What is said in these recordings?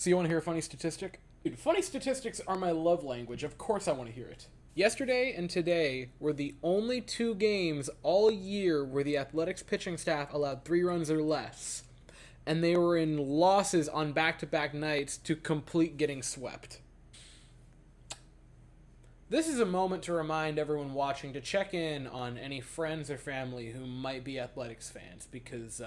So you want to hear a funny statistic? Dude, funny statistics are my love language. Of course I want to hear it. Yesterday and today were the only two games all year where the Athletics pitching staff allowed 3 runs or less. And they were in losses on back-to-back nights to complete getting swept. This is a moment to remind everyone watching to check in on any friends or family who might be Athletics fans, because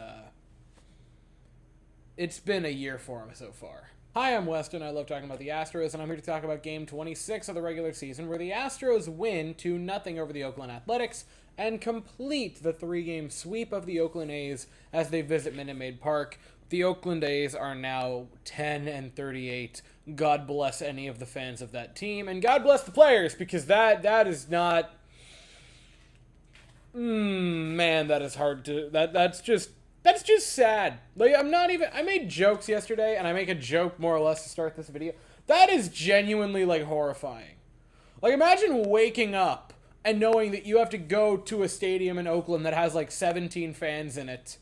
it's been a year for them so far. Hi, I'm Weston. I love talking about the Astros, and I'm here to talk about Game 26 of the regular season, where the Astros win 2-0 over the Oakland Athletics and complete the 3-game sweep of the Oakland A's as they visit Minute Maid Park. The Oakland A's are now 10-38. God bless any of the fans of that team, and God bless the players, because that is not... man, that is hard to... That's just sad. Like, I made jokes yesterday, and I make a joke more or less to start this video. That is genuinely, like, horrifying. Like, imagine waking up and knowing that you have to go to a stadium in Oakland that has, like, 17 fans in it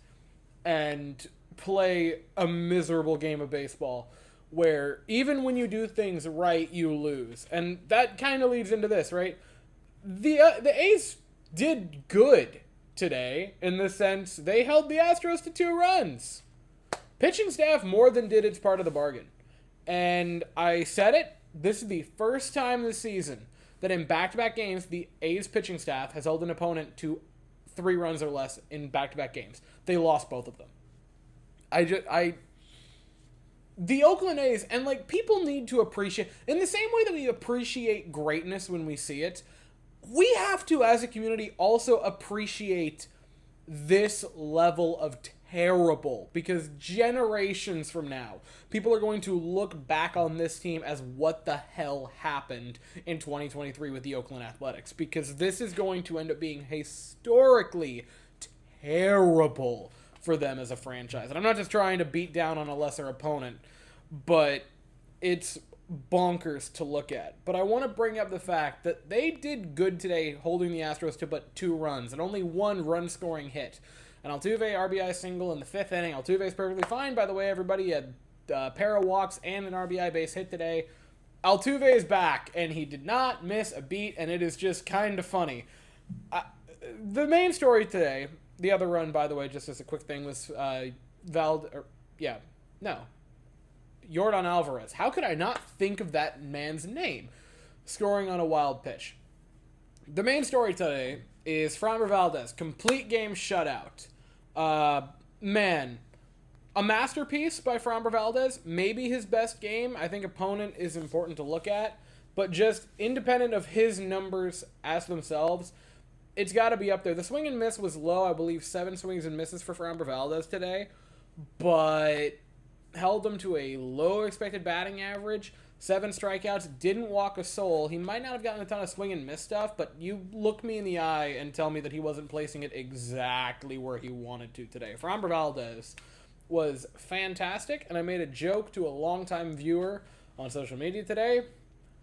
and play a miserable game of baseball where even when you do things right, you lose. And that kind of leads into this, right? The A's did good today, in the sense they held the Astros to 2 runs. Pitching staff more than did its part of the bargain. And I said it, this is the first time this season that in back-to-back games, the A's pitching staff has held an opponent to 3 runs or less in back-to-back games. They lost both of them. The Oakland A's, and like, people need to appreciate, in the same way that we appreciate greatness when we see it, we have to, as a community, also appreciate this level of terrible, because generations from now, people are going to look back on this team as what the hell happened in 2023 with the Oakland Athletics, because this is going to end up being historically terrible for them as a franchise. And I'm not just trying to beat down on a lesser opponent, but it's bonkers to look at. But I want to bring up the fact that they did good today holding the Astros to but 2 runs and only 1 run-scoring hit. An Altuve RBI single in the 5th inning. Altuve is perfectly fine, by the way. Everybody had a pair of walks and an RBI base hit today. Altuve is back, and he did not miss a beat, and it is just kind of funny. The main story today, the other run, by the way, just as a quick thing, was Yordan Alvarez. How could I not think of that man's name? Scoring on a wild pitch. The main story today is Framber Valdez, complete game shutout. Man, a masterpiece by Framber Valdez. Maybe his best game. I think opponent is important to look at, but just independent of his numbers as themselves, it's got to be up there. The swing and miss was low. I believe 7 swings and misses for Framber Valdez today, but held him to a low expected batting average. 7 strikeouts, didn't walk a soul. He might not have gotten a ton of swing and miss stuff, but you look me in the eye and tell me that he wasn't placing it exactly where he wanted to today. Framber Valdez was fantastic, and I made a joke to a longtime viewer on social media today.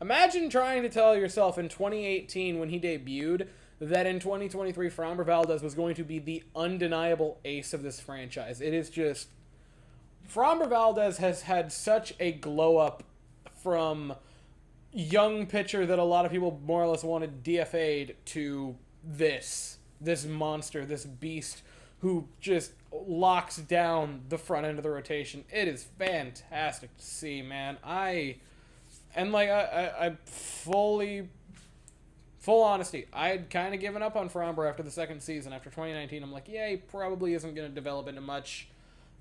Imagine trying to tell yourself in 2018 when he debuted that in 2023 Framber Valdez was going to be the undeniable ace of this franchise. It is just... Framber Valdez has had such a glow-up from young pitcher that a lot of people more or less wanted DFA'd to this monster, this beast who just locks down the front end of the rotation. It is fantastic to see, man. I full honesty, I had kind of given up on Framber after the second season. After 2019, I'm like, yeah, he probably isn't going to develop into much.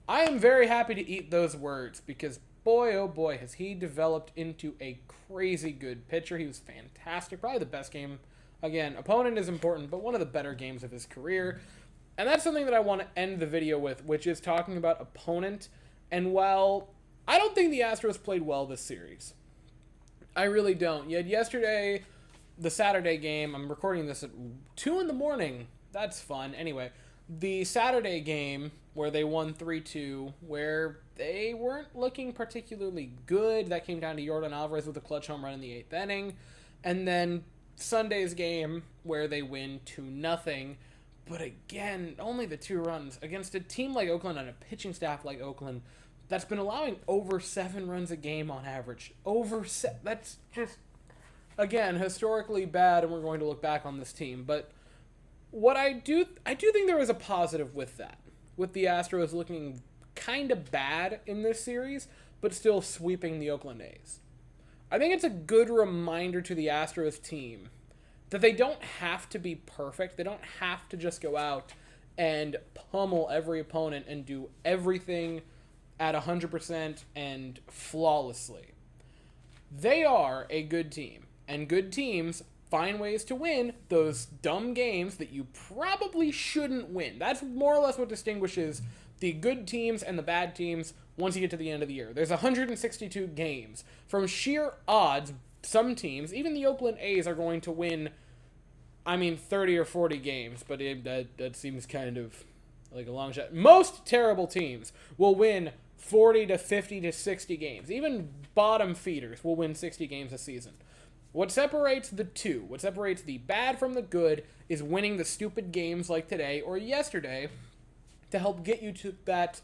I am very happy to eat those words, because boy, oh boy, has he developed into a crazy good pitcher. He was fantastic. Probably the best game. Again, opponent is important, but one of the better games of his career. And that's something that I want to end the video with, which is talking about opponent. And while I don't think the Astros played well this series, I really don't. You had yesterday, the Saturday game. I'm recording this at 2 in the morning. That's fun. Anyway, the Saturday game where they won 3-2, where they weren't looking particularly good. That came down to Yordan Alvarez with a clutch home run in the 8th inning. And then Sunday's game where they win 2-0. But again, only the 2 runs against a team like Oakland and a pitching staff like Oakland that's been allowing over 7 runs a game on average. That's just, again, historically bad, and we're going to look back on this team. But what I do think there was a positive with that, with the Astros looking kind of bad in this series, but still sweeping the Oakland A's. I think it's a good reminder to the Astros team that they don't have to be perfect. They don't have to just go out and pummel every opponent and do everything at 100% and flawlessly. They are a good team, and good teams find ways to win those dumb games that you probably shouldn't win. That's more or less what distinguishes the good teams and the bad teams once you get to the end of the year. There's 162 games. From sheer odds, some teams, even the Oakland A's, are going to win, 30 or 40 games, but that seems kind of like a long shot. Most terrible teams will win 40 to 50 to 60 games. Even bottom feeders will win 60 games a season. What separates the two, what separates the bad from the good, is winning the stupid games like today or yesterday to help get you to that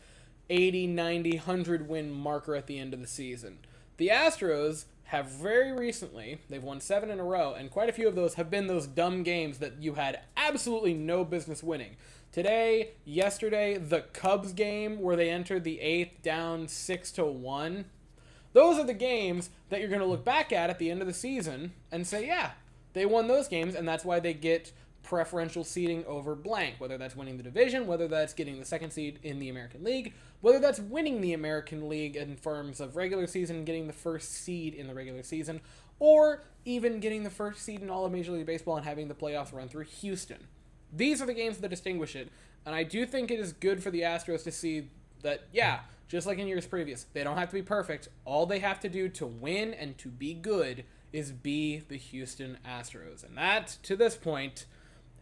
80, 90, 100 win marker at the end of the season. The Astros have very recently, they've won 7 in a row, and quite a few of those have been those dumb games that you had absolutely no business winning. Today, yesterday, the Cubs game where they entered the 8th down 6-1. Those are the games that you're going to look back at the end of the season and say, yeah, they won those games, and that's why they get preferential seeding over blank, whether that's winning the division, whether that's getting the 2nd seed in the American League, whether that's winning the American League in terms of regular season and getting the 1st seed in the regular season, or even getting the 1st seed in all of Major League Baseball and having the playoffs run through Houston. These are the games that distinguish it, and I do think it is good for the Astros to see that, yeah, just like in years previous, they don't have to be perfect. All they have to do to win and to be good is be the Houston Astros, and that, to this point,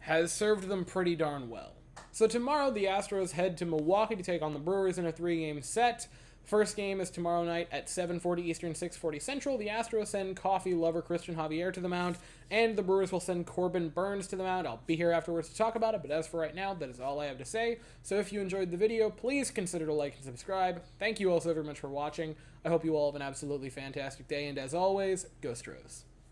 has served them pretty darn well. So tomorrow, the Astros head to Milwaukee to take on the Brewers in a 3-game set. First game is tomorrow night at 7:40 Eastern, 6:40 Central. The Astros send coffee lover Christian Javier to the mound, and the Brewers will send Corbin Burns to the mound. I'll be here afterwards to talk about it, but as for right now, that is all I have to say. So if you enjoyed the video, please consider to like and subscribe. Thank you all so very much for watching. I hope you all have an absolutely fantastic day, and as always, go Stros.